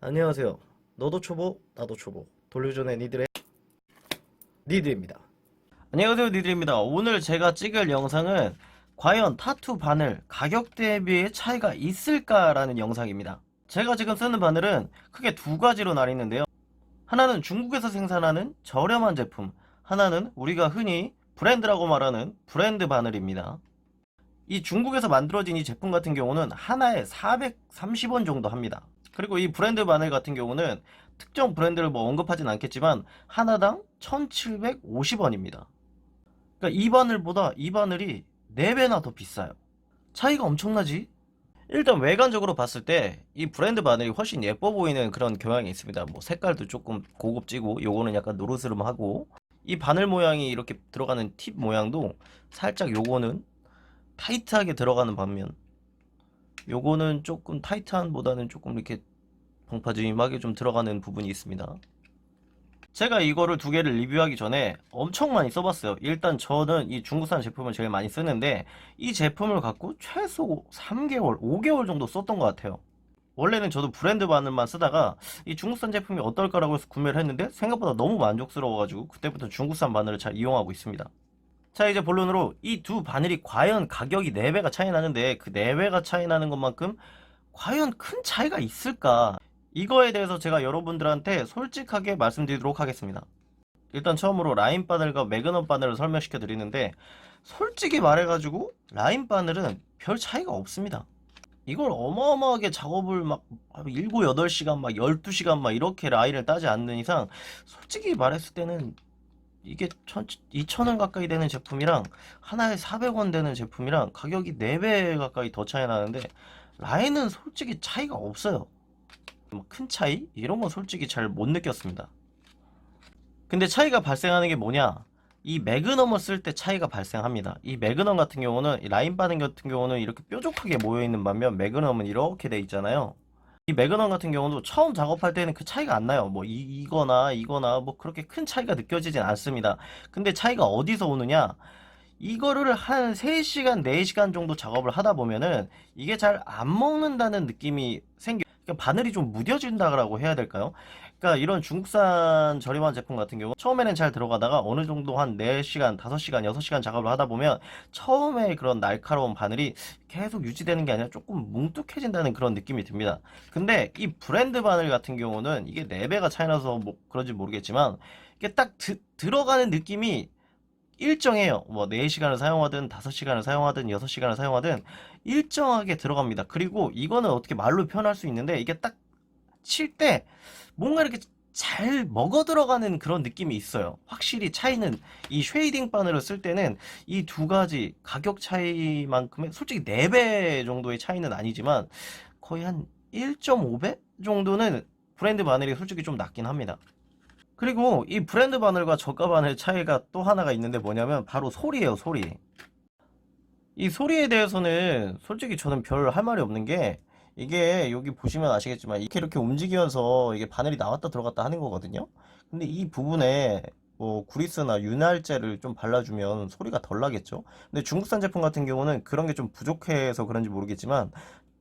안녕하세요. 너도 초보, 나도 초보. 돌려전의 니들의 니들입니다. 안녕하세요, 니들입니다. 오늘 제가 찍을 영상은 과연 타투 바늘 가격 대비의 차이가 있을까라는 영상입니다. 제가 지금 쓰는 바늘은 크게 두 가지로 나뉘는데요. 하나는 중국에서 생산하는 저렴한 제품, 하나는 우리가 흔히 브랜드라고 말하는 브랜드 바늘입니다. 이 중국에서 만들어진 이 제품 같은 경우는 하나에 430원 정도 합니다. 그리고 이 브랜드 바늘 같은 경우는 특정 브랜드를 뭐 언급하진 않겠지만 하나당 1750원입니다. 그러니까 이 바늘보다 이 바늘이 4배나 더 비싸요. 차이가 엄청나지? 일단 외관적으로 봤을 때 이 브랜드 바늘이 훨씬 예뻐 보이는 그런 경향이 있습니다. 뭐 색깔도 조금 고급지고 요거는 약간 노르스름하고 이 바늘 모양이 이렇게 들어가는 팁 모양도 살짝 요거는 타이트하게 들어가는 반면 요거는 조금 타이트한 보다는 조금 이렇게 방파제임하게 좀 들어가는 부분이 있습니다. 제가 이거를 두 개를 리뷰하기 전에 엄청 많이 써봤어요. 일단 저는 이 중국산 제품을 제일 많이 쓰는데 이 제품을 갖고 최소 3개월, 5개월 정도 썼던 것 같아요. 원래는 저도 브랜드 바늘만 쓰다가 이 중국산 제품이 어떨까라고 해서 구매를 했는데 생각보다 너무 만족스러워가지고 그때부터 중국산 바늘을 잘 이용하고 있습니다. 자, 이제 본론으로 이 두 바늘이 과연 가격이 4배가 차이 나는데 그 4배가 차이 나는 것만큼 과연 큰 차이가 있을까? 이거에 대해서 제가 여러분들한테 솔직하게 말씀드리도록 하겠습니다. 일단 처음으로 라인 바늘과 매그넘 바늘을 설명시켜 드리는데 솔직히 말해가지고 라인 바늘은 별 차이가 없습니다. 이걸 어마어마하게 작업을 막 7, 8시간 막 12시간 막 이렇게 라인을 따지 않는 이상 솔직히 말했을 때는 이게 2,000원 가까이 되는 제품이랑 하나에 400원 되는 제품이랑 가격이 4배 가까이 더 차이 나는데 라인은 솔직히 차이가 없어요. 뭐 큰 차이? 이런 건 솔직히 잘 못 느꼈습니다. 근데 차이가 발생하는 게 뭐냐? 이 매그넘을 쓸 때 차이가 발생합니다. 이 매그넘 같은 경우는 이 라인 바늘 같은 경우는 이렇게 뾰족하게 모여있는 반면 매그넘은 이렇게 돼 있잖아요. 이 매그넘 같은 경우도 처음 작업할 때는 그 차이가 안 나요. 뭐 이거나 뭐 그렇게 큰 차이가 느껴지진 않습니다. 근데 차이가 어디서 오느냐? 이거를 한 3시간, 4시간 정도 작업을 하다 보면은 이게 잘 안 먹는다는 느낌이 생겨. 그러니까 바늘이 좀 무뎌진다고 해야 될까요? 그러니까 이런 중국산 저렴한 제품 같은 경우 처음에는 잘 들어가다가 어느 정도 한 4시간, 5시간, 6시간 작업을 하다 보면 처음에 그런 날카로운 바늘이 계속 유지되는 게 아니라 조금 뭉툭해진다는 그런 느낌이 듭니다. 근데 이 브랜드 바늘 같은 경우는 이게 4배가 차이 나서 뭐 그런지 모르겠지만 이게 딱 들어가는 느낌이 일정해요. 뭐 4시간을 사용하든 5시간을 사용하든 6시간을 사용하든 일정하게 들어갑니다. 그리고 이거는 어떻게 말로 표현할 수 있는데 이게 딱 칠 때 뭔가 이렇게 잘 먹어 들어가는 그런 느낌이 있어요. 확실히 차이는 이 쉐이딩 바늘을 쓸 때는 이 두 가지 가격 차이만큼의 솔직히 4배 정도의 차이는 아니지만 거의 한 1.5배 정도는 브랜드 바늘이 솔직히 좀 낮긴 합니다. 그리고 이 브랜드 바늘과 저가 바늘 차이가 또 하나가 있는데 뭐냐면 바로 소리예요, 소리. 이 소리에 대해서는 솔직히 저는 별 할 말이 없는 게 이게 여기 보시면 아시겠지만 이렇게 움직이면서 이게 바늘이 나왔다 들어갔다 하는 거거든요. 근데 이 부분에 뭐 구리스나 윤활제를 좀 발라주면 소리가 덜 나겠죠. 근데 중국산 제품 같은 경우는 그런 게 좀 부족해서 그런지 모르겠지만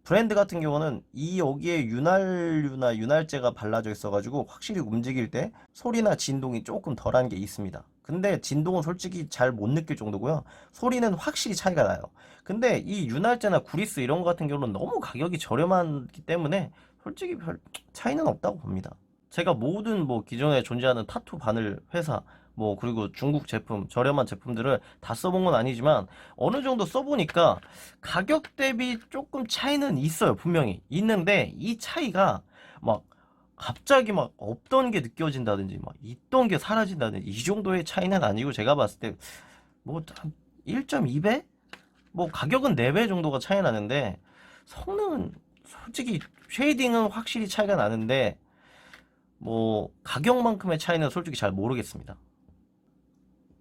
브랜드 같은 경우는 이 여기에 윤활유나 윤활제가 발라져 있어가지고 확실히 움직일 때 소리나 진동이 조금 덜한 게 있습니다. 근데 진동은 솔직히 잘 못 느낄 정도고요. 소리는 확실히 차이가 나요. 근데 이 윤활제나 구리스 이런 거 같은 경우는 너무 가격이 저렴하기 때문에 솔직히 별 차이는 없다고 봅니다. 제가 모든 뭐 기존에 존재하는 타투 바늘 회사 뭐 그리고 중국 제품 저렴한 제품들을 다 써본 건 아니지만 어느 정도 써보니까 가격 대비 조금 차이는 있어요. 분명히 있는데 이 차이가 막 갑자기 막 없던 게 느껴진다든지 막 있던 게 사라진다든지 이 정도의 차이는 아니고 제가 봤을 때 뭐 한 1.2배? 뭐 가격은 4배 정도가 차이 나는데 성능은 솔직히 쉐이딩은 확실히 차이가 나는데 뭐 가격만큼의 차이는 솔직히 잘 모르겠습니다.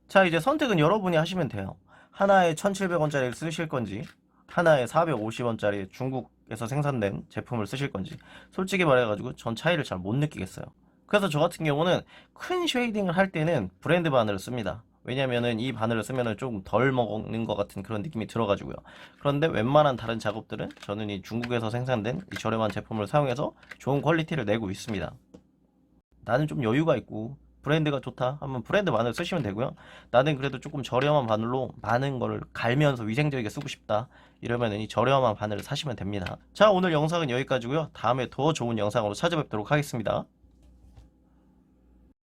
자, 이제 선택은 여러분이 하시면 돼요. 하나에 1,700원짜리를 쓰실 건지 하나에 450원짜리 중국에서 생산된 제품을 쓰실 건지 솔직히 말해가지고 전 차이를 잘 못 느끼겠어요. 그래서 저 같은 경우는 큰 쉐이딩을 할 때는 브랜드 바늘을 씁니다. 왜냐면은 이 바늘을 쓰면은 좀 덜 먹는 것 같은 그런 느낌이 들어가지고요. 그런데 웬만한 다른 작업들은 저는 이 중국에서 생산된 이 저렴한 제품을 사용해서 좋은 퀄리티를 내고 있습니다. 나는 좀 여유가 있고 브랜드가 좋다 하면 브랜드 바늘 쓰시면 되고요. 나는 그래도 조금 저렴한 바늘로 많은 거를 갈면서 위생적이게 쓰고 싶다 이러면 이 저렴한 바늘을 사시면 됩니다. 자, 오늘 영상은 여기까지고요. 다음에 더 좋은 영상으로 찾아뵙도록 하겠습니다.